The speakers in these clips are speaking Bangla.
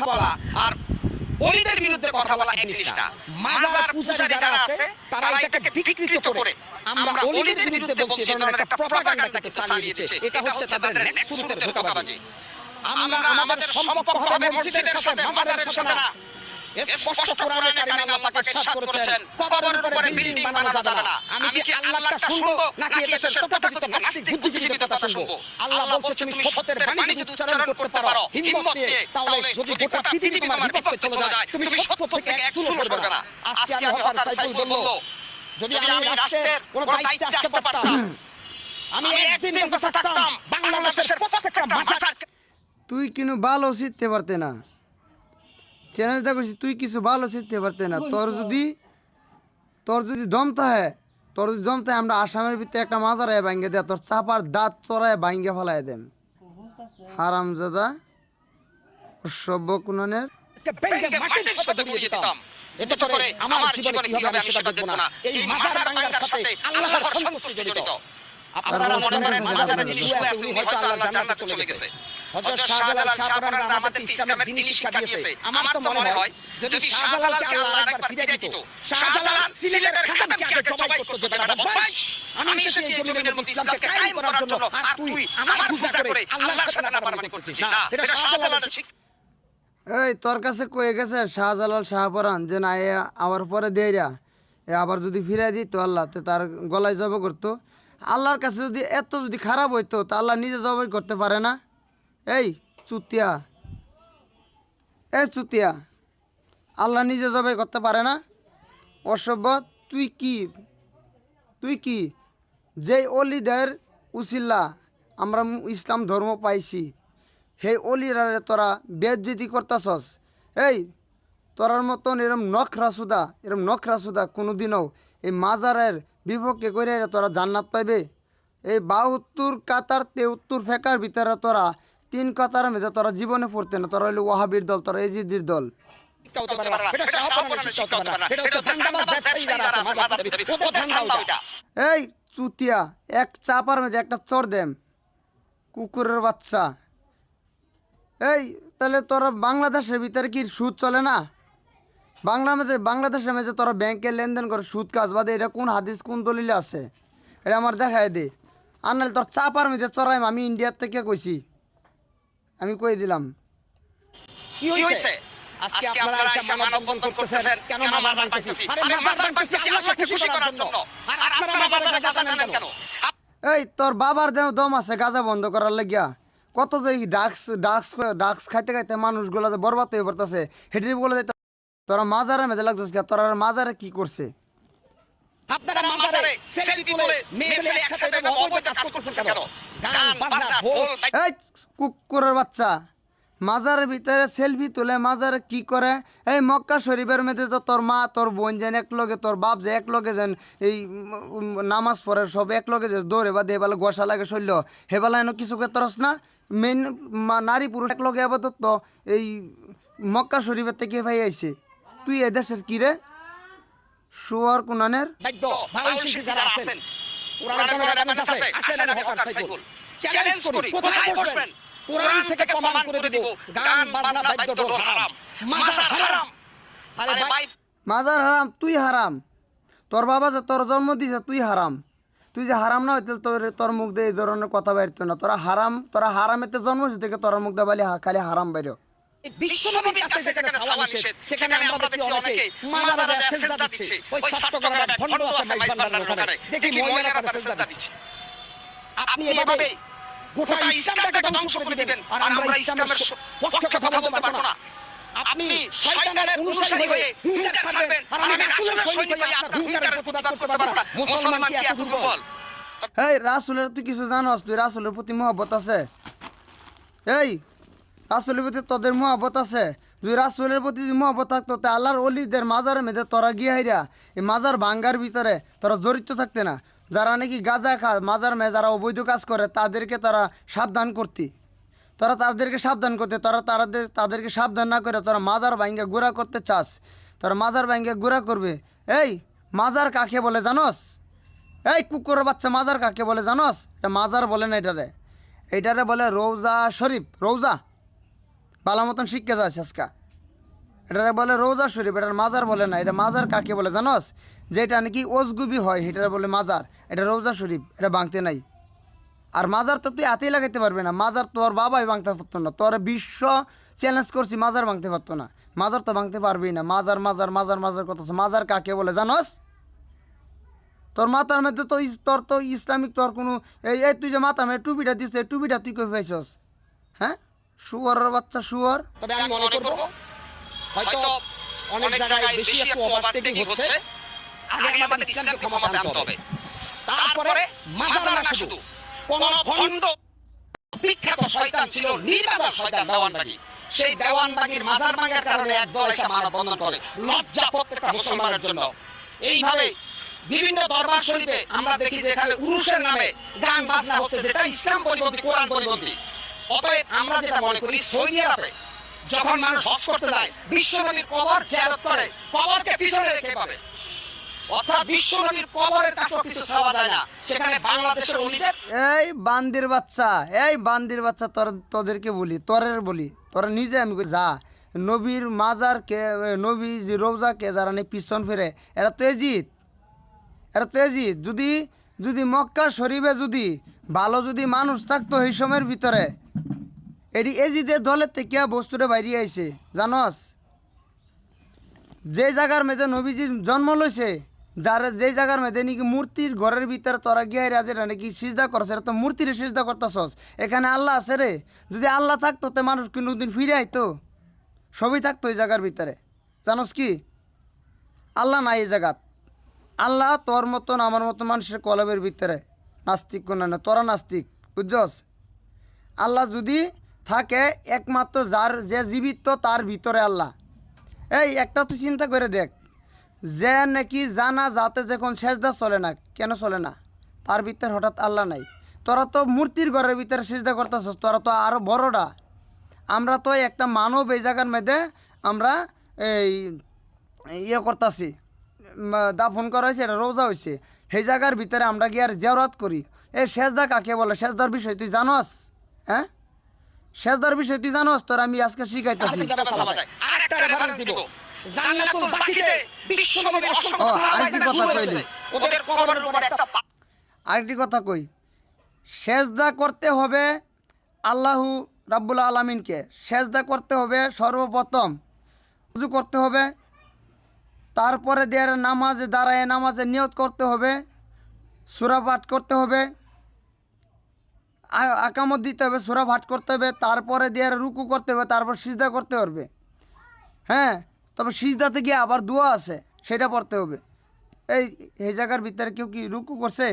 কথা বলা আর ওলিদের বিরুদ্ধে কথা বলা এক জিনিসটা। মাজার পূজারী যারা আছে তারা এটাকে বিকৃত করে আমরা ওলিদের বিরুদ্ধে বলছি, এই ধরনের একটা প্রপাগান্ডা কিন্তু চালিয়েছে। এটা হচ্ছে তাদের নেক্সট শুরুতে ধোঁকাবাজি। আমরা আমাদের সম্পর্ক হবে মসজিদের সাথে, মাজারের সাথে না। স্পষ্ট কোরআনে কারিমে আল্লাহ পাক ইরশাদ করেছেন, কবরের উপরে বিল্ডিং বানানো যাবে না। আমি কি আল্লাহরটা শুনবো নাকি এদেশের তথাকথিত নাস্তিক বুদ্ধিজীবীদের কথা শুনবো? আল্লাহ বলছে তুমি সত্যের বাণী যদি উচ্চারণ করতে পারো হিম্মত নিয়ে, তাহলে যদি গোটা পৃথিবী তোমার বিপক্ষে চলে যায় তুমি সত্য থেকে এক চুলো সরবে না। আজকে আমি হকার সাইফুল বলল, যদি আমি রাষ্ট্রের কোন দায়িত্বে আসতে পারতাম, আমি একদিন বেঁচে থাকতাম বাংলাদেশের প্রত্যেকটা মাথার। তুই কিন্তু ভালো শিখতে পারতে না, চ্যালেঞ্জটা করছিস, তুই কিছু ভালো শিখতে পারতে না। তোর যদি দম থাকে, আমরা আসামের ভিতরে একটা মাজারায় ভাঙ্গে দেয়, তোর চাপার দাঁত চড়ায় ভাঙ্গে ফেলায় দেন। হারামজাদা অসভ্য কুননের। এটা করে আমার জীবনে কি হবে আমি সেটা দেখব না। এই মাজার ভাঙ্গার সাথে আল্লাহর সন্তুষ্টি জড়িত। আপনারা মনে করেন মাজারে যিনি শুয়ে আছে উনি হয়তো আল্লাহর জান্নাতে চলে গেছে। হযরত শাহজালাল শাহপরান আমাদের ইসলামের দ্বীনি শিক্ষা দিয়েছে। আমার তো মনে হয় যদি শাহজালালকে আল্লাহ একবার ফিরিয়ে দিত, শাহজালাল সিলেটের খাতামকে আগে জবাই করতে যেটা বদমাইশ, আমি এসেছি এই জমিনের মধ্যে ইসলামকে কায়েম করার জন্য, আর তুই আমার পূজা করে আল্লাহর সাথে নাফরমানি করছিস। না, এটা শাহজালালের শিক্ষা। এই তোর কাছে কয়ে গেছে শাহজালাল শাহপরান যে না এ আমার পরে দেয়রা এ আবার যদি ফিরাই দিত আল্লাহ তে তার গলায় জবাই করতো। আল্লাহর কাছে যদি এত যদি খারাপ হইতো তা আল্লাহ নিজে জবাই করতে পারে না? এই চুতিয়া, আল্লাহ নিজে জবাই করতে পারে না? অসভ্য। তুই কি যেই অলিদের উসিল্লা আমরা ইসলাম ধর্ম পাইছি, সেই অলিরারে তোরা বেজ্জতি করতেছস। এই তোরার মতন এরম নখরাসুদা কোনোদিনও এই মাজারের বিপক্ষে করে তোরা জান্নাত পাইবে? এই 72 কাতার 73 ফেকার ভিতরে তোরা 3 কাতার মধ্যে তোরা জীবনে পড়তে না। তোরা হইলো ওয়াহাবির দল, তোরা এজিদির দল। এই চুতিয়া, এক চাপার মধ্যে একটা চর দেম, কুকুরের বাচ্চা। এই তাহলে তোরা বাংলাদেশের ভিতরে কি সুদ চলে না? বাংলাদেশের মধ্যে তোরা ব্যাংকে লেনদেন করে সুদ কাজ বাদে এটা কোন হাদিস কোন দলিলে আছে? এটা আমার দেখায় দে। আর নাহলে তোর চাপার মধ্যে চড়াইম। আমি ইন্ডিয়ার থেকে কইছি, আমি কই দিলাম। কি হইছে? আজকে আপনারা এসে মানববন্ধন করতেছেন কেন? মাজার ভাঙতেছি। আরে মাজার ভাঙতেছি আল্লাহকে খুশি করার জন্য। আর আপনারা মাজারে গাঁজা জানেন কেন? এই তোর বাবার দম আছে গাঁজা বন্ধ করার লাগিয়া? কত যে ডাক্স খাইতে মানুষগুলো যে বরবাদ হয়ে পড়তেছে, হেঁটে বলে যাইতে তোরা মাজারে মেঝে লাগছিস। তোরা মাজারে কি করছে? আপনারা মাজারে সেলফি তুলে মেয়ে ছেলে একসাথে অবৈধ কাজ করছেন কেন? গান বাজনা ঢোল। এই কুকুরের বাচ্চা, মাজারের ভিতরে সেলফি তুলে মাজারে কি করে? এই মক্কা শরীফের মধ্যে তো তোর মা তোর বোন যেন একলগে, তোর বাপ যে একলগে যেন এই নামাজ পড়ে, সব একলগে যে দৌড়ে বা দেবালে গোসা লাগে শৈল, হেবেলা এনে কিছু করতরস না? মেন নারী পুরুষ একলগে আপাতত তো এই মক্কা শরীফের থেকে ভাই আইছে। তুই এদেশের কি রে শুয়ার কুনানের? যারা আছেন চ্যালেঞ্জ করি, কোথায় বসবেন? কোরআন থেকে প্রমাণ করে দিব গান বাজনা বাদ্য ঢোল হারাম, মাজার হারাম। আরে ভাই মাজার হারাম? তুই হারাম। তোর বাবা যে তোর জন্ম দিছে তুই হারাম। তুই যে হারাম না হইতে তোর মুখ দিয়ে এই ধরনের কথা বাইরতো না। তোরা হারামেতে জন্ম থেকে তোর মুখ দিয়ে বলি খালি হারাম বাইর। বিশ্বনবীর কাছে যেখানে সালাম নিষেধ, সেখানে আমরা দেখছি অনেকে মাজারে যায় সিজদা দিচ্ছে। ওই চট্টগ্রামের ভণ্ড আছে মাইজ ভান্ডারের ওখানে, দেখি মহিলারা তারা সিজদা দিচ্ছে। আপনি এভাবে গোটা ইসলামটাকে ধ্বংস করে দিবেন আর আমরা ইসলামের পক্ষে কথা বলতে পারবো না। আপনি শয়তানের অনুসারী হয়ে হুঙ্কার ছাড়বেন আর আমি রাসূলের সৈনিক হয়ে আপনার হুঙ্কারের প্রতিবাদ করতে পারবো না। মুসলমান কি এত দুর্বল? এই রাসূলের তুই কিছু জানোস? তুই রাসূলের প্রতি মহব্বত আছে? এই রাসূলের প্রতি তোদের মহব্বত আছে? যদি রাসূলের প্রতি যদি মহব্বত থাকতো তা আল্লাহর ওলিদের মাজারের মধ্যে তোরা গিয়ে হাইরা এই মাজার ভাঙ্গার ভিতরে তোরা জড়িত থাকতে না। যারা নাকি গাঁজা খা মাজার মেয়ে যারা অবৈধ কাজ করে তাদেরকে তারা সাবধান করতি। তাদেরকে তাদেরকে সাবধান না করে তোরা মাজার ভাঙ্গা গুড়া করতে চাস। তোরা মাজার ভাঙ্গা গুড়া করবে। এই মাজার কাকে বলে জানোস? এই কুকুরের বাচ্চা, মাজার কাকে বলে জানোস? এটা মাজার বলে না, এইটারে বলে রৌজা শরীফ। রৌজা ভালো মতন শিক্ষা যাচ্ছে আজকা। এটা বলে রোজা শরীফ, এটার মাজার বলে না। এটা মাজার কাকে বলে জানোস? যেটা নাকি ওজগুবি হয় সেটা বলে মাজার। এটা রোজা শরীফ, এটা ভাঙতে নাই। আর মাজার তো তুই হাতেই লাগাইতে পারবি না। মাজার তোর বাবাই ভাঙতে পারতো না। তোর বিশ্ব চ্যালেঞ্জ করছি, মাজার ভাঙতে পারতো না। মাজার তো ভাঙতে পারবি না। মাজার মাজার মাজার মাজার কথা, মাজার কাকে বলে জানোস? তোর মাথার মধ্যে তো তোর তো ইসলামিক তোর কোনো এই তুই যে মাথার মধ্যে টুপিটা দিস, এই টুপিটা তুই কই পাইছস? হ্যাঁ, শুয়ারের বাচ্চা শুয়ার। তবে আমি মনে করব হয়তো অনেক জায়গায় বেশি একটু ওভারটেকিং হচ্ছে। আগে আমাদের ইসলামকে ক্ষমা আনতে হবে, তারপরে মাজার না শুধু কোন ভণ্ড বিখ্যাত শয়তান ছিল, নির্বাজার শয়তান দেওয়ানবাগী, সেই দেওয়ানবাগীর মাজার ভাঙার কারণে একদল এসে মানববন্ধন করে। লজ্জা প্রত্যেকটা মুসলমানের জন্য। এইভাবে বিভিন্ন দরবার শরীফে আমরা দেখি যে এখানে উরুসের নামে গান বাজনা হচ্ছে, যেটা ইসলাম পরিপন্থী, কোরআন পরিপন্থী। অতএব আমরা যেটা মনে করি, সৌদি আরবে যখন মানুষ হজ করতে যায়, বিশ্বনবীর কবর জিয়ারত করে, কবরকে পিছনে রেখে পাবে, অর্থাৎ বিশ্বনবীর কবরের কাছে কিছু চাওয়া যায় না। সেখানে বাংলাদেশের ওলিদের এই বান্দির বাচ্চা, এই বান্দির বাচ্চা, তোদেরকে বলি, তোরা নিজে আমি কই, যা নবীর মাজারকে, নবী যে রোজাকে যারা নেই পিছন ফিরে, এরা তো এজিদ। যদি মক্কা শরীফে যদি ভালো যদি মানুষ থাকতো এই সময়ের ভিতরে, এটি এজিদের দলের থেকে বস্তুটা বাইরে আইছে জানস? যে জায়গার মেয়েদের নবীজি জন্ম লইছে, যে জায়গার মেয়েদের নাকি মূর্তির ঘরের ভিতরে তোরা গিয়ে যেটা নাকি সিজদা করছে, এটা তো মূর্তির সিজদা করতেছস। এখানে আল্লাহ আছে রে। যদি আল্লাহ থাকতো তো মানুষ কোনোদিন ফিরে আইতো, সবই থাকতো এই জায়গার ভিতরে। জানোস কি? আল্লাহ নাই এই জায়গাত। আল্লাহ তোর মতন আমার মতন মানুষের কলবের ভিতরে। নাস্তিক কোন না, তোরা নাস্তিক, বুঝছস? আল্লাহ যদি থাকে একমাত্র যার যে জীবিত তার ভিতরে আল্লাহ। এই একটা তুই চিন্তা করে দেখ, যে নাকি জানা যাতে যখন সেজদা চলে না, কেন চলে না? তার ভিতরে হঠাৎ আল্লাহ নাই। তোরা তো মূর্তির ঘরের ভিতরে সেজদা করতেছস, তোরা তো আরও বড়টা। আমরা তো একটা মানব এই জায়গার মধ্যে আমরা এই ইয়ে করতেছি, দাফন করা হয়েছে, এটা রোজা হয়েছে, সেই জায়গার ভিতরে আমরা গিয়ে আর জিয়ারত করি। এই সেজদা কাকে বলে? সেজদার বিষয় তুই জানস? হ্যাঁ, সেজদার বিষয় তুই জানস? তোর আমি আজকে শিখাইতেছি। আরেকটা রেফারেন্স দিব, জান্নাতুল বাকিতে বিশ্বনবীর অসংখ্য আরেকটি কথা কইলি, ওদের কবরের উপর একটা আরেকটি কথা কই, সেজদা করতে হবে আল্লাহু রাব্বুল আলামিনকে। সেজদা করতে হবে সর্বপ্রথম, উযু করতে হবে, তারপরে দিয়ে নামাজে দাঁড়ায় নামাজে নিয়ত করতে হবে, সূরা পাঠ করতে হবে, আকামত দিতে হবে, সূরা পাঠ করতে হবে, তারপরে দিয়ে রুকু করতে হবে, তারপর সিজদা করতে হবে। হ্যাঁ, তবে সিজদাতে গিয়ে আবার দোয়া আছে, সেটা পড়তে হবে। এই জায়গার ভিতরে কেউ কি রুকু করছে?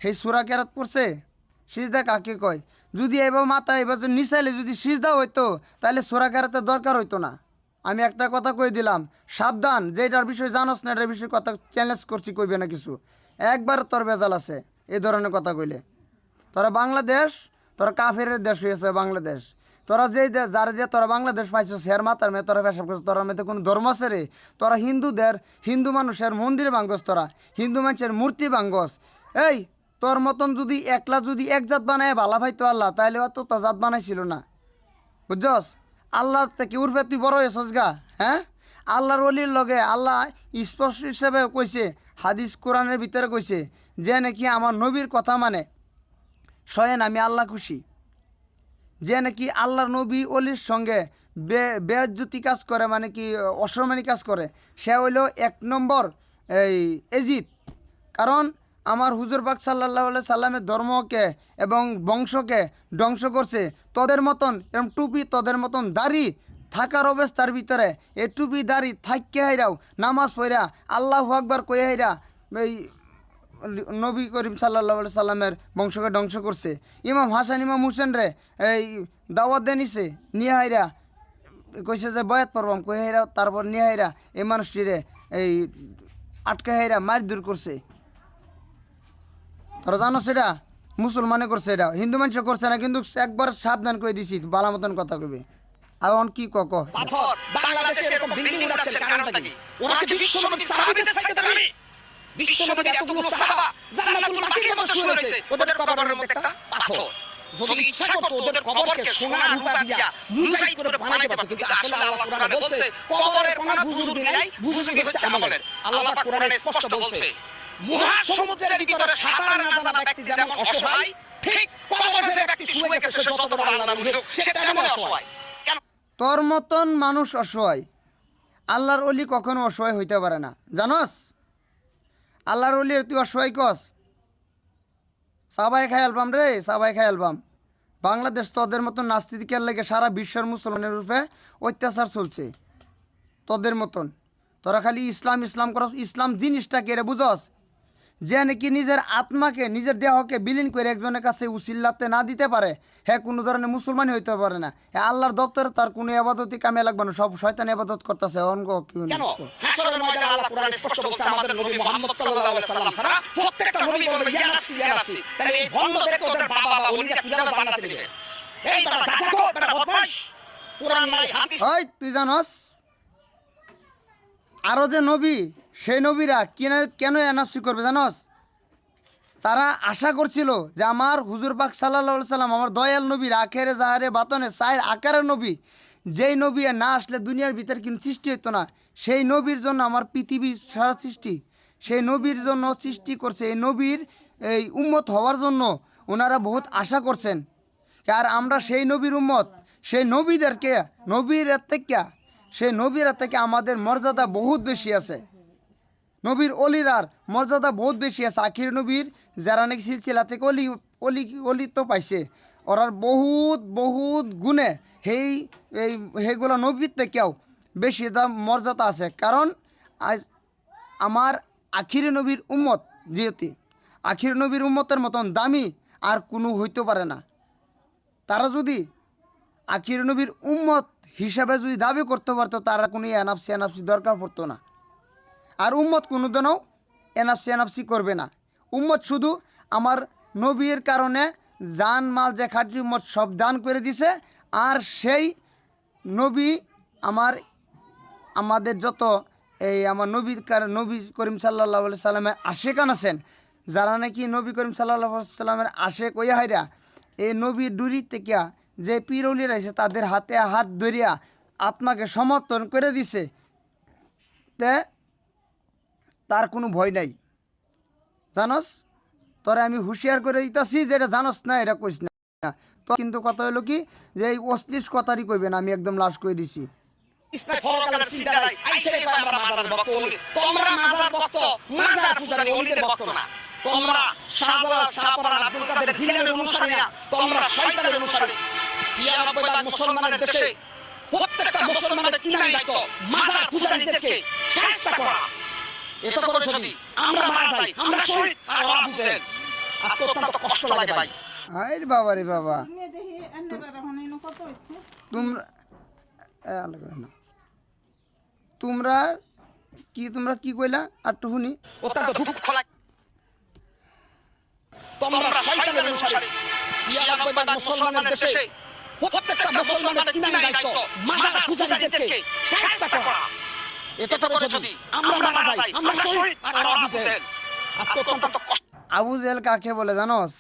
সেই সূরা কেরাত পড়ছে? সিজদা কাকে কয়? যদি এবার মাথা এবার যদি নিচাইলে যদি সিজদা হইতো, তাহলে সূরা কেরাতের দরকার হইতো না। আমি একটা কথা কই দিলাম, সাবধান, যেটার বিষয়ে জানোস না এটার বিষয়ে কথা চ্যালেঞ্জ করছি, কইবে না কিছু। একবার তোর বেজাল আছে এই ধরনের কথা কইলে। তোরা বাংলাদেশ, তোরা কাফেরের দেশ হয়েছে বাংলাদেশ। তোরা যেই যারা দিয়ে তোরা বাংলাদেশ পাইছো, হের মাথার মেয়ে তোরা পেশাব করছো, তোর মেয়েতে কোনো ধর্ম আছে রে? তোরা হিন্দু মানুষের মন্দির ভাঙ্গস, তোরা হিন্দু মানুষের মূর্তি ভাঙ্গস। এই তোর মতন যদি একলা যদি এক জাত বানায় ভালা ভাইতো আল্লাহ, তাহলে অত তো জাত বানাইছিল না, বুঝছস? আল্লাহ থেকে উর্ফে তুই বড় হয়েছস গা। হ্যাঁ, আল্লাহর ওলির লগে আল্লাহ স্পষ্ট হিসেবে কইছে, হাদিস কোরআনের ভিতরে কইছে যে নাকি আমার নবীর কথা মানে স্বয়ং আমি আল্লাহ খুশি। যে নাকি আল্লাহর নবী অলির সঙ্গে বেজ্জতি কাজ করে, মানে কি অসম্মানী কাজ করে, সে হইল 1 নম্বর এজিদ। কারণ আমার হুজুর পাক সাল্লাল্লাহু আলাইহি সাল্লামের ধর্মকে এবং বংশকে ধ্বংস করছে। তোদের মতন এরকম টুপি, তোদের মতন দাড়ি থাকার অবস্থার ভিতরে এই টুপি দাড়ি থাইকে হাইরাও নামাজ পড়া আল্লাহু আকবার কয়ে হাইরা এই নবী করিম সাল্লাল্লাহু আলাইহি সাল্লামের বংশকে ধ্বংস করছে। ইমাম হাসান ইমাম হুসেন রে এই দাওয়াত দিয়ে নিছে, নিয়ে হাইরা কইছে যে বয়াত পড়বাম, কয়ে হাইরা তারপর নিয়ে হাইরা এই মানুষটিরে এই আটকে হাইরা মার দূর করছে। তোরা জানো সেটা মুসলমানে করছে, এটা হিন্দু মানুষ করছে না। কিন্তু একবার সাবধান করে দিছি, বালা মতন কথা কইবে। এখন কি কক পাথর বাংলাদেশে এরকম বিল্ডিং উঠাচ্ছে কারণটা কি? ওরা কি বিশ্বনবীর সাহাবীদের চাইতে দামি? বিশ্বনবীর এতগুলো সাহাবা জান্নাতুল বাকির মতো শুয়ে রয়েছে, ওদের কবরের মধ্যে একটা পাথর। যদি ইচ্ছা করতো ওদের কবরকে সোনা রূপা দিয়া মুজাইদ করে বানাইতে পারতো, কিন্তু আসলে আল্লাহ কোরআনে বলছে কবরের কোনো বুজুর্গি নাই, বুজুর্গি হচ্ছে আমলের। আল্লাহ পাক কোরআনে স্পষ্ট বলছে মহাসমুদ্রের ভিতরে সাঁতার না জানা ব্যক্তি যেমন অসহায়, ঠিক কবরে যে ব্যক্তি শুয়ে গেছে সে যত বড় আল্লাহর ওলি হোক সে তেমন অসহায়। কেন? তোর মতন মানুষ অসহায়, আল্লাহর অলি কখনো অসহায় হইতে পারে না, জানস? আল্লাহর অলি তুই অসহায় কস? সাবাই খাই অ্যালবাম রে, সাবাই খাই অ্যালবাম। বাংলাদেশ তোদের মতন নাস্তিকের লেগে সারা বিশ্বের মুসলমানের রূপে অত্যাচার চলছে তোদের মতন। তোরা খালি ইসলাম ইসলাম করস, ইসলাম জিনিসটাকে এটা বুঝস যে নাকি নিজের আত্মাকে নিজের দেহকে বিলীন করে একজনের কাছে উসিল্লাতে না দিতে পারে, হ্যাঁ কোনো ধরনের মুসলমানই হইতে পারে না। হ্যাঁ আল্লাহর দপ্তরে তার কোনো ইবাদতই কামে লাগবে না, সব শয়তান ইবাদত করতেছে। কেন? হাসরের ময়দানে আল্লাহ কোরআনে স্পষ্ট বলছে আমাদের নবী মুহাম্মদ সাল্লাল্লাহু আলাইহি সাল্লাম ছাড়া প্রত্যেকটা নবী বলবে ইয়া নাফসি ইয়া নাফসি। তাহলে এই ভণ্ডদেরকে ওদের বাবা ওলিরা কিভাবে জান্নাতে নেবে? এই বেটা গাজাখোর, বেটা বদমাশ, কোরআন নাই হাদিস। ওই তুই জানস আরও যে নবী, সেই নবীরা কেন এনাফসি করবে জানস? তারা আশা করছিল যে আমার হুজুর পাক সাল্লাল্লাহু আলাইহি সাল্লাম, আমার দয়াল নবীর আখেরে জাহারে বাতনে সায়ের আকারের নবী, যেই নবী না আসলে দুনিয়ার ভিতর কিন্তু সৃষ্টি হইতো না, সেই নবীর জন্য আমার পৃথিবীর সারা সৃষ্টি, সেই নবীর জন্য সৃষ্টি করছে। এই নবীর এই উম্মত হওয়ার জন্য ওনারা বহুত আশা করছেন। আর আমরা সেই নবীর উম্মত, সেই নবীদেরকে নবীর থেকে আমাদের মর্যাদা বহুত বেশি আছে। নবীর অলিরার মর্যাদা বহুত বেশি আছে। আখির নবীর যারা নাকি সিলসিলা থেকে অলি তো পাইছে, ওরার বহুত গুণে সেইগুলো নবীর থেকেও বেশি মর্যাদা আছে। কারণ আজ আমার আখির নবীর উম্মত যেহেতু আখির নবীর উম্মতের মতন দামি আর কোনো হইতে পারে না। তারা যদি আখির নবীর উম্মত হিসাবে যদি দাবি করতে পারতো, তারা কোনো এনাফসি দরকার পড়তো না। আর উম্মত কোনো দিনও এনাফসি করবে না। উম্মত শুধু আমার নবীর কারণে জান মাল যে খাঁটি উম্মত সব দান করে দিছে। আর সেই নবী আমাদের যত আমার নবী করিম সাল্লাল্লাহু আলাইহি সাল্লামের আশেকান আছেন, যারা নাকি নবী করিম সাল্লাল্লাহু আলাইহি সাল্লামের আশেক ওই হাইরা এই নবীর ডুরি থেকে যে পীরউলি রয়েছে তাদের হাতে হাত ধরিয়া আত্মাকে সমর্থন করে দিছে, তে তার কোনো ভয় নাই। জানস, তোরা আমি হুঁশিয়ার করে দিতেছি যে এটা জানস না, এটা কইস না। তো কিন্তু কথা হলো কি যে এই অশ্লীল কথারই কইবে না, আমি একদম লাশ করে দিছি। ইসলাম ফরকালের চিন্তা নাই, আইছে কয় আমরা মাজারের ভক্ত ওলি। তোমরা মাজার ভক্ত, মাজার পূজারী ওলিদের ভক্ত না। তোমরা শাহজালাল, শাহপরান, আব্দুল কাদের জিলানীর অনুসারী না, তোমরা শয়তানের অনুসারী। ৯৬ মুসলমানের দেশে প্রত্যেকটা মুসলমানের ইমানি দায়িত্ব মাজার পূজারীদেরকে শাস্তি করা। এটা করে যদি আমরা মারা যাই, আমরা শহীদ আর ওরা বুঝেন। আজকে অত্যন্ত কষ্ট লাগে ভাই। আরে বাবা রে বাবা, তোমরা কি কইলা আর একটু শুনি। অত্যন্ত দুঃখ লাগে। তোমরা শয়তানের অনুসারী। ৯৬ মুসলমানের দেশে প্রত্যেকটা মুসলমানের ইমানি দায়িত্ব মাজার পূজারীদেরকে শাস্তি করা। এটা তো যদি আমরা মারা যাই, আমরা শহীদ আর ওরা বুঝেন। আজকে অত্যন্ত কষ্ট। আবু জেহেল কাকে বলে জানোস?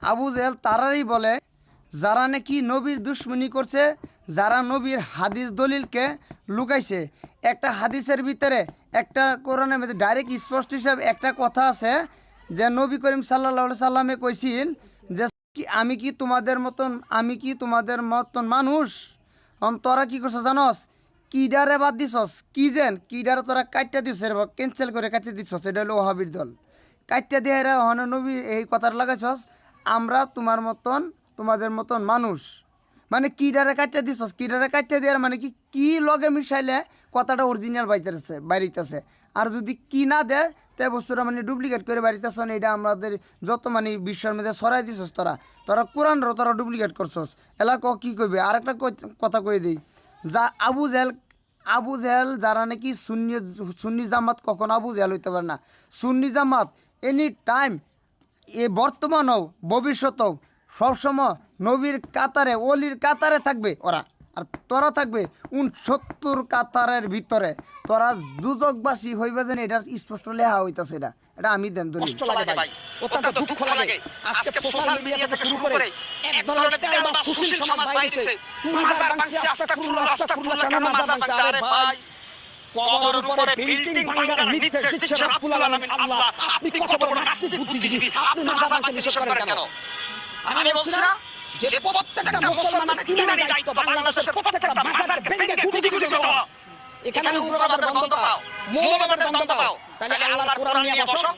আবু জেহেল তারারই বলে যারা নাকি নবীর দুশ্মনী করছে, যারা নবীর হাদিস দলিলকে লুকাইছে। একটা হাদিসের ভিতরে একটা কোরআনের মধ্যে ডাইরেক্ট স্পষ্ট হিসাবে একটা কথা আছে যে নবী করিম সাল্লাল্লাহু আলাইহি সাল্লামে কইছেন যে আমি কি তোমাদের মতন মানুষ? তোরা কি করছো জানোস? কিডারে বাদ দিছস, কিডারে তোরা কাটটা দিছ, ক্যান্সেল করে কাটতে দিছস। এটা হলো ওহাবির দল। কাটটা দিয়ে এরা হন নবী এই কথাটা লাগাইছস আমরা তোমাদের মতন মানুষ। মানে কিডারে কাটতে দিছস, কিডারে কাটতে দেওয়ার মানে কি লগে মিশাইলে কথাটা অরিজিনাল বাইরিতেছে। আর যদি কি না দেয় তে বস্তুটা মানে ডুপ্লিকেট করে বাড়িতেছ, এটা আমাদের যত মানে বিশ্বের মধ্যে ছড়াই দিছস। তোরা কোরআনরও তোরা ডুপ্লিকেট করছস। এলা কি কইবে? আর একটা কথা কই দিই, যা আবু জেহেল যারা নাকি সুন্নি জামাত, কখন আবু জেহেল হইতে পারে না। সুন্নি জামাত এনি টাইম বর্তমানেও ভবিষ্যতেও সবসময় নবীর কাতারে, অলির কাতারে থাকবে। ওরা আর তোরা থাকবে 69 কাতারের ভিতরে। তোরা দুজকবাসী হইবে যেন এটা স্পষ্ট লেখা হইতাছে। এটা আমি দেন দলিল। কষ্ট লাগে ভাই, অত্যন্ত দুঃখ লাগে। আজকে সোশ্যাল মিডিয়া থেকে শুরু করে এক ধরনের তেলবা সুশীল সমাজ বাইরেছে। মাজার ভাঙছে, আস্তাগফিরুল্লাহ আস্তাগফিরুল্লাহ, কেন মাজার ভাঙছে? আরে ভাই, কবরের উপরে বিল্ডিং ভাঙার নির্দেশ দিচ্ছে রব্বুল আলামিন আল্লাহ। আপনি কত বড় নাস্তিক বুদ্ধিজীবী, আপনি মাজার ভাঙতে নিষেধ করেন কেন? আমি বলছি না যে প্রত্যেকটা মুসলমানের ইমানি দায়িত্ব বাংলাদেশের প্রত্যেকটা মাজার ভেঙে গুটি গুটি দেওয়া। এখানে উগ্রবাদের গন্ধ পাও, মৌলবাদের গন্ধ পাও, তাহলে আল্লাহর কোরআন নিয়ে বসো।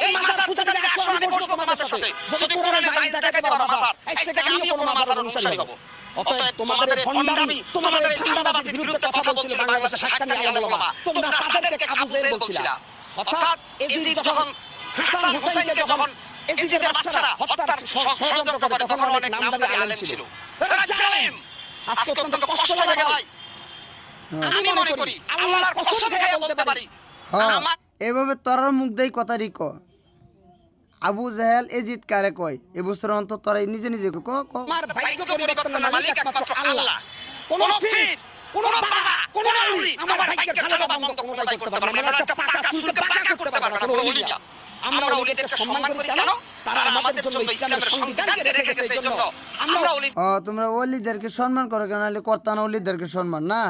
এই মাজার পূজাতে আসো, আমি বসবো তোমাদের সাথে। যদি কোরআনে জায়েজ দেখাতে পারো মাজার, আজ থেকে আমিও কোনো মাজারের অনুসারী হব। অতএব তোমাদের ভণ্ডামি, তোমাদের ঠান্ডাবাজির বিরুদ্ধে কথা বলছিল বাংলাদেশের হাক্কানি আলেম ওলামা। তোমরা তাদেরকে আবু জেহেল বলছিলা। অর্থাৎ এজিদ যখন হাসান হুসাইনকে যখন এজিদের বাচ্চারা হত্যার ষড়যন্ত্র করে, তখন অনেক নামদারি আলেম ছিল। এরা জালেম। আজকে অত্যন্ত কষ্ট লাগে ভাই। আমি মনে করি আল্লাহর কসম খেয়ে বলতে পারি, এভাবে তোরার মুখ দেই কথারই ক। আবু জেহেল এজিদ কারে কয় এ বছর অন্তর তোরা নিজে নিজে ক ক। আমার ভাগ্য পরিবর্তনের মালিক একমাত্র আল্লাহ। কোন পীর, কোন বাবা, কোন ওলি আমার ভাগ্যের ভালো বা মন্দ কোনটাই করতে পারে না। একটা পাকা সুলকে পাকা করতে পারে না কোন ওলি। আমরা ওলিদেরকে সম্মান করি কেন? তারা আমাদের জন্য ইসলামের সংবিধানকে রেখে গেছে, এইজন্য আমরা ওলি। তোমরা ওলিদেরকে সম্মান করো কেন? নাহলে করতা না ওলিদেরকে সম্মান না।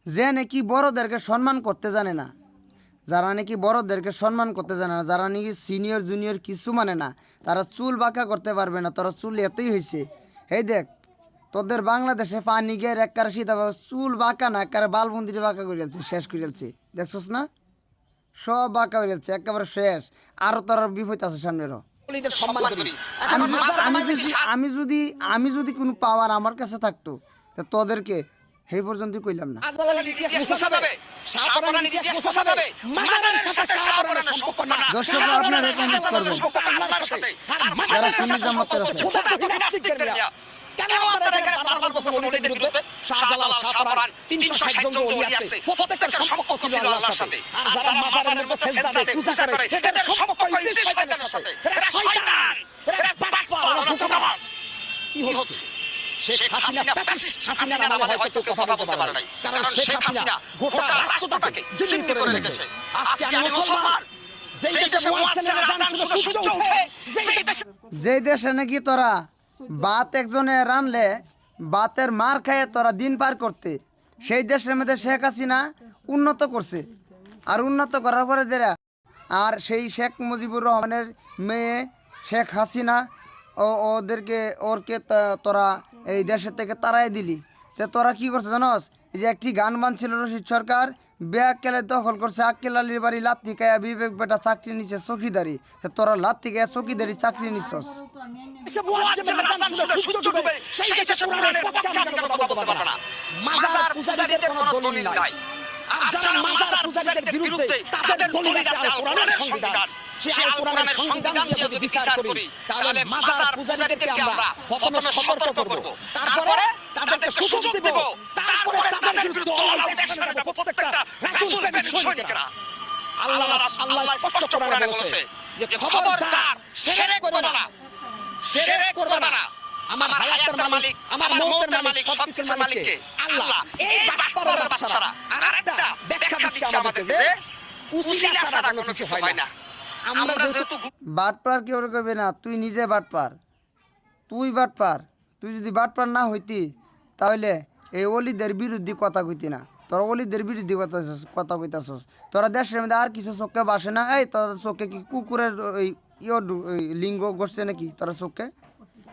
যে নাকি বড়দেরকে সম্মান করতে জানে না, যারা নাকি বড়দেরকে সম্মান করতে জানে না, যারা নাকি সিনিয়র জুনিয়র কিছু মানে না, তারা চুল বাঁকা করতে পারবে না। তোরা চুল এতই হয়েছে। এই দেখ তোদের বাংলাদেশে পানি গিয়ে একবারে শীত চুল বাঁকা না, একবারে বালবন্দিরে বাঁকা করে যাচ্ছে, শেষ করে যাচ্ছে। দেখছস না, সব বাঁকা হয়ে যাচ্ছে একেবারে শেষ। আরো তোর বিপদ আছে সামনেরও। আমি যদি কোনো পাওয়ার আমার কাছে থাকতো তোদেরকে সেই পর্যন্ত কইলাম না। দর্শক আপনারা রেকমেন্ড করবেন যারা সুন্নি জামাতের আছে। কেন আমাদের এখানে বারবার বলছে ওলিদের বিরুদ্ধে? শাহজালাল, শাহপরান 360 জন ওলি আছে, প্রত্যেকটার সম্পর্ক ছিল আল্লাহর সাথে। আর যারা মাজারের মধ্যে সিজদা দেয়, পূজা করে, এদের সম্পর্ক ইবলিস শয়তানের সাথে। এরা শয়তান, এরা বাটপার, এরা ধোঁকাবাজ। কি হচ্ছে? শেখ হাসিনা ফ্যাসিস্ট হাসিনা নামে হয়তো কেউ কথা বলতে পারে নাই, কারণ শেখ হাসিনা গোটা রাষ্ট্রটাকে জিম্মি করে রেখেছে। আজকে আমি মুসলমান, যেই দেশে মুয়াজ্জিনের আযান শুনে সূর্য ওঠে, যেই দেশে নাকি তোরা বাত একজনে রানলে বাতের মার খায় তোরা দিন পার করতে, সেই দেশের মধ্যে শেখ হাসিনা উন্নত করছে। আর উন্নত করার পরে দেরা আর সেই শেখ মুজিবুর রহমানের মেয়ে শেখ হাসিনা ওরকে তোরা এই দেশের থেকে তাড়াই দিলি। তো তোরা কি করছে জানোস? এই যে একটি গান বানছিল রশিদ সরকার, বেআক্কেলে দখল করছে আক্কেল আলীর বাড়ি, লাত্তি খায়া বিবেক বেটা চাকরি নিচ্ছে চৌকিদারি। তোরা লাত্তি খায়া চৌকিদারি চাকরি নিচ্ছস। মাজার পূজারীদের কোনো দলিল নাই। আর যারা মাজার পূজারীদের বিরুদ্ধে, তাদের দলিল আছে আল কোরআনের সংবিধান। সেই আল কোরআনের সংবিধান যদি বিচার করি, তাহলে মাজার পূজারীদেরকে আমরা প্রথমে সতর্ক করব, তারপরে তাদেরকে সুযোগ দেব, তারপরে তাদের বিরুদ্ধে অ্যাকশন নেব। প্রত্যেকটা রাসূল প্রেমিক সৈনিকরা আল্লাহ স্পষ্ট কোরআনে বলেছে যে খবরদার শিরক করবে না, শিরক করবে না। আমার হায়াতের মালিক, আমার মওতের মালিক, সবকিছুর মালিক কে? আল্লাহ। এই বাটপারের বাচ্চারা আরেকটা ব্যাখ্যা দিচ্ছে আমাদেরকে যে উসিলা ছাড়া কোনো কিছু হয় না। আমরা যেহেতু বাটপার কেউ করবে না, তুই নিজে বাটপার, তুই বাটপার। তুই যদি বাটপার না হইতি তাহলে এই অলিদের বিরুদ্ধে কথা কইতি না। তোরা অলিদের বিরুদ্ধে কথা কইতাছস। তোরা দেশের মধ্যে আর কিছু চোখে বাসে না। এই তোর চোখে কি কুকুরের ওই লিঙ্গ গড়ছে নাকি? তোরা চোখে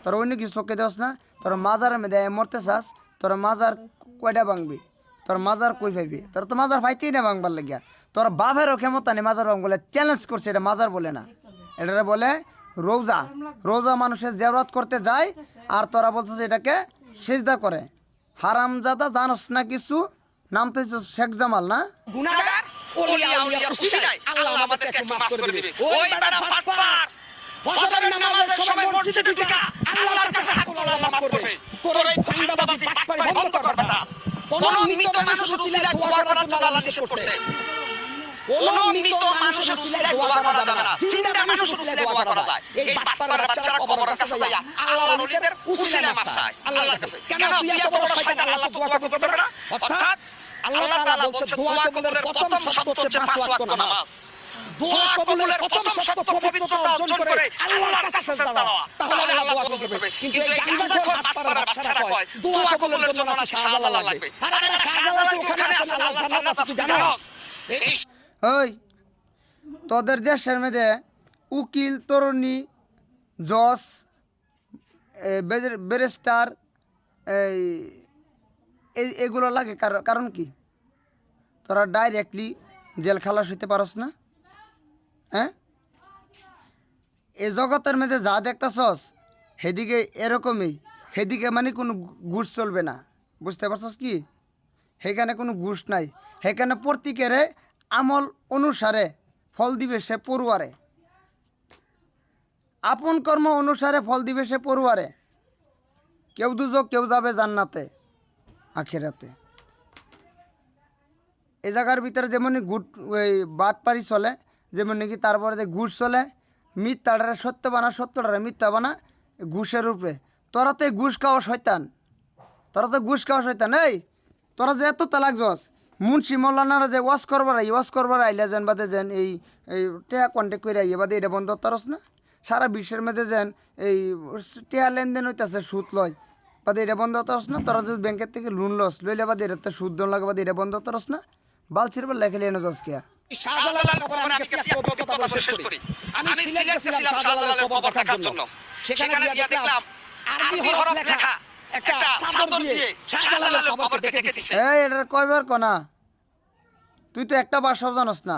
তোরা অন্য কিছু চোখে দেওয়াস না। তোরা মাজারের মধ্যে মরতে চাস, তোরা মাজার কয়টা ভাঙবি? তোর মাজার কই পাইবি? তোরা তো মাজার পাইতেই না ভাঙবার লাগিয়া। তোরা বাপেরও ক্ষমতা নেই মাজার ভাঙ বলে চ্যালেঞ্জ করছে। এটা মাজার বলে না, এটা বলে রোজা। রোজা মানুষের জিয়ারত করতে যায় আর তোরা বলছিস এটাকে সিজদা করে। হারামজাদা জানোস না কিছু? নাম তো শেখ জামাল না? গুনাহগার ওলিয়া আউলিয়া উসিলায় আল্লাহ আমাদেরকে একটু maaf করে দিবে। ওই বেটা বাটপার, ফজরের নামাজের সময় মসজিদে ঢুকা আল্লাহর কাছে হাত তুলে আল্লাহ maaf করবে। তোর এই ফান্দাবাজি বাটপারি বন্ধ কর বেটা। কোন মৃত মানুষের উসিলায় দোয়া করার জন্য আল্লাহ নিষেধ করছে। কোন মৃত মানুষের উসিলায় দোয়া করা যাবে না, জিন্দা মানুষের উসিলায় দোয়া করা যায়। এই বাটপার বাচ্চারা কবরের কাছে যায় আল্লাহর ওলিদের উসিলায় মাফ চায় আল্লাহর কাছে। কেন তুই এত বড় শয়তান, আল্লাহ তো দোয়া কবুল করবে না? অর্থাৎ আল্লাহ তাআলা বলছে দোয়া কবুলের প্রথম শর্ত হচ্ছে 5 ওয়াক্ত নামাজ। দোয়া কবুলের প্রথম শর্ত পবিত্রতা অর্জন করে আল্লাহর কাছে সিজদা দেওয়া, তাহলে আল্লাহ দোয়া কবুল করবে। কিন্তু এই গাঞ্জাখোর বাটপার বাচ্চারা কয় দোয়া কবুলের জন্য নাকি শাহজালাল লাগবে। আর একটা শাহজালাল ওখানে আছে, আল্লাহ জান্নাত আছে, তুই জানিস? ওই তোদের দেশের মধ্যে উকিল, তরুণী, জজ, ব্যারিস্টার এগুলো লাগে কারণ কি? তোরা ডাইরেক্টলি জেল খালাস হইতে পারস না? হ্যাঁ, এই জগতের মধ্যে যা দেখতেছস সেদিকে এরকমই, সেদিকে মানে কোনো ঘুষ চলবে না, বুঝতে পারছস কি? সেখানে কোনো ঘুষ নাই, সেখানে প্রত্যেকের আমল অনুসারে ফল দিবে সে পড়ুয়ারে, আপন কর্ম অনুসারে ফল দিবে সে পড়ুয়ারে। কেউ দুজক, কেউ যাবে জান্নাতে আখিরাতে। এই জায়গার ভিতরে যেমন ওই বাটপারি চলে, যেমন নাকি তারপরে যে ঘুষ চলে, মিথ্যাটারে সত্য বানা, সত্যটারে মিথ্যা বানা, ঘুষের উপরে। তোরা তো এই ঘুষ খাওয়া শয়তান, তোরা তো ঘুষ খাওয়া শয়তান। এই তোরা যে এত তালাক জস, মুন্সি মৌলানারা যে ওয়াশ করবার আইলে যেন বাদে যেন এই টেয়া কন্ট্যাক্ট করে আইয়ে বাদে এটা বন্ধ তরস না। সারা বিশ্বের মধ্যে যেন এই টেয়া লেনদেন হইতেছে, সুদ লয় বাদে এটা বন্ধ তরস না। তোরা যদি ব্যাংকের থেকে লোন লইলে বাদে এটাতে সুদ দন লাগে বাদে এটা বন্ধ তরস না। বালছির পর লেখে এনে যাস কে শাহজালালের কবর আমি কাছে অভিজ্ঞতা শেষ করি। আমি সিলেট গেছিলাম শাহজালালের কবর দেখার জন্য। সেখানে গিয়ে দেখলাম আরবি হরফ লেখা একটা চাদর দিয়ে শাহজালালের কবর দেখে গেছি। এই এটার কয়বার কনা? তুই তো একটা ভাষাও জানোস না।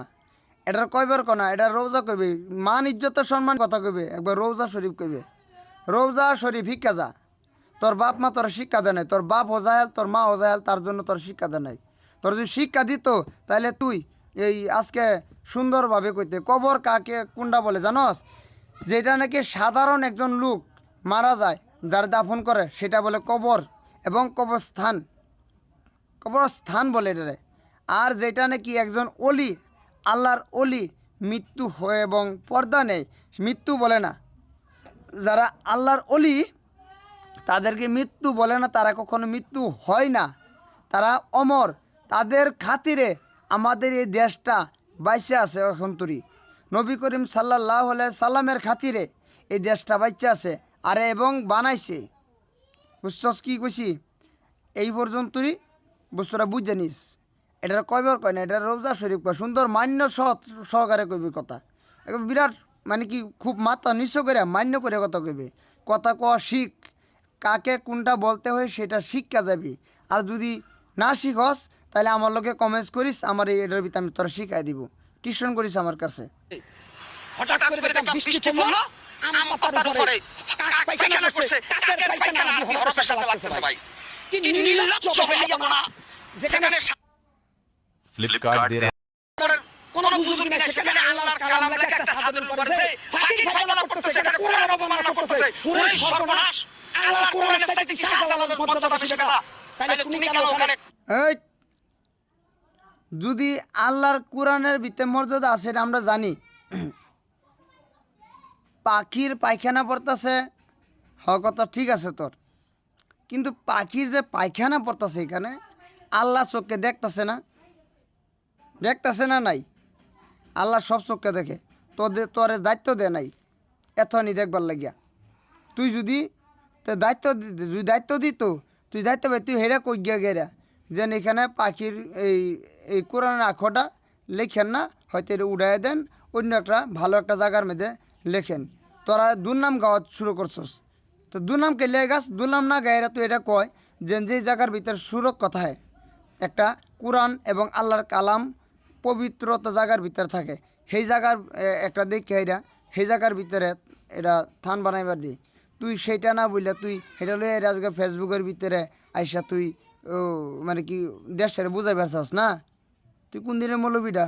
এটার কয়বার কনা? এটা রোজা কইবে, মান ইজ্জতের সম্মান কথা কইবে, একবার রোজা শরীফ কইবে। রোজা শরীফ শিক্ষা যা। তোর বাপ মা তোর শিক্ষা দেয় নাই, তোর বাপ হোজায়াল, তোর মা হোজায়াল, তার জন্য তোর শিক্ষা দেয় নাই। তোর যদি শিক্ষা দিত তাহলে তুই এই আজকে সুন্দরভাবে কইতে। কবর কাকে কোনটা বলে জানোস? যেটা নাকি সাধারণ একজন লোক মারা যায়, যার দাফন করে, সেটা বলে কবর এবং কবরস্থান বলে এটারে। আর যেটা নাকি একজন অলি, আল্লাহর অলি মৃত্যু হয় এবং পর্দা নেই, মৃত্যু বলে না। যারা আল্লাহর অলি তাদেরকে মৃত্যু বলে না, তারা কখনো মৃত্যু হয় না, তারা অমর। তাদের খাতিরে আমাদের এই দেশটা বাইচে আছে এখন তুরি। নবী করিম সাল্লাল্লাহু আলাইহি সাল্লামের খাতিরে এই দেশটা বাইচে আছে, আরে এবং বানাইছে। বুঝছস কি কইছি? এই পর্যন্তই বস্তুটা বুঝে নিস। এটার কয়বার কয় না, এটা রোজা শরীফ কয়, সুন্দর মান্য সহকারে কইবে কথা। একদম বিরাট মানে কি খুব মাথা নিচু করে মান্য করে কথা কইবে। কথা কওয়া শিখ, কাকে কোনটা বলতে হয় সেটা শিক্ষা যাবি। আর যদি না শিখস তাহলে আমার লোকে কমেন্টস করিস, আমার এটার ভিতরে আমি তোরা শিখাই দিব। টিউশন করিস আমার কাছে। হঠাৎ করে দেখলাম বৃষ্টি পড়লো, আম পাতার উপরে কাক পায়খানা করছে। কাকের পায়খানা আরবি হরফের সাথে লাগতেছে ভাই। কি নির্লজ্জ হয়ে যাব না? যেখানে फ्लिपकार्ट दे रहा কোন বুজুর্গ নাই, সেখানে আল্লাহর কালাম লেখা একটা চাদরের উপরে যে ফাকির ফায়দানা করতেছে, সেখানে কোরআন অবমাননা করতেছে। ওরে সর্বনাশ! আল্লাহর কোরআনের চাইতে শাহজালালের মর্যাদা বেশি কথা। তাহলে তুমি কেন ওখানে? এই যদি আল্লাহর কোরআনের ভিতরে মর্যাদা আছে এটা আমরা জানি। পাখির পায়খানা পড়তেছে, কথা ঠিক আছে তোর, কিন্তু পাখির যে পায়খানা পড়তেছে এখানে আল্লাহ চোখকে দেখতেছে না নাই? আল্লাহ সব চোখকে দেখে, তোরে দায়িত্ব দে নাই এথনি দেখবার লাগিয়া। তুই যদি দায়িত্ব দিত, তুই দায়িত্ব পাই, তুই হেরা কই গিয়া গেরা যেন এখানে পাখির এই কোরআনের আখটা লেখেন না, হয়তো এটা উড়াই দেন, অন্য একটা ভালো একটা জায়গার মধ্যে লেখেন। তোরা দুর্নাম গাওয়া শুরু করছস, তো দুর্নামকে লে গাছ, দুর্নাম না গায়েরা তুই এটা কয় যে জায়গার ভিতরে সুরক্ষতায় একটা কোরআন এবং আল্লাহর কালাম পবিত্রতা জায়গার ভিতরে থাকে, সেই জায়গার একটা দেখে এরা সেই জায়গার ভিতরে এরা থান বানাইবার দি। তুই সেইটা না বললে তুই সেটা লইয়া এরা আজকে ফেসবুকের ভিতরে আইসা তুই মানে কি দেশের বুঝাই পারছাস না? তুই কোন দিনের মৌলবিটা?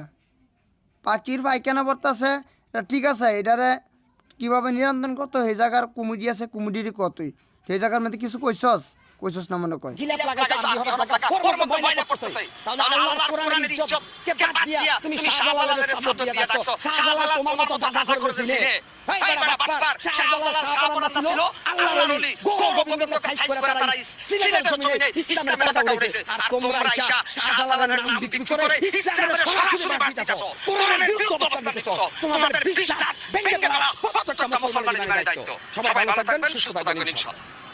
পাখির পায়খানা পড়তেছে, এটা ঠিক আছে, এটারে কীভাবে নিয়ন্ত্রণ করতো সেই জায়গার কমিটি আছে, কমিটিরই কতই সেই জায়গার মধ্যে কিছু কইছস? কইছস না মনে কয় গিলাপ লাগাইছো আর বিহর লাগা ওর মধ্যে ময়লা পড়ছে তাহলে আল্লাহর কোরআনের ইজ্জত কে বাদ দিয়া তুমি শাহজালালের সাবত দিয়া ডাকছো শাহজালাল তোমার মতো দাদা করেছিল এই বড় বাপ্পার শাহজালাল সাহাবানা ছিল আল্লাহর ওলি গোবিন্দ সাইজ করে তারা সিলেটের জমিনে ইসলামের পতাকা উড়াইছে আর তোমরা আইসা শাহজালালের নাম বিক্রি করে ইসলামের সরাসরি বাদ দিতেছো কোরআনের বিরুদ্ধে অবস্থান নিতেছো তোমাদের বিশ্বাস ভেঙে ফেলা প্রত্যেকটা মুসলমানের দায়িত্ব সবাই ভালো থাকবেন সুস্থ থাকবেন ইনশাআল্লাহ।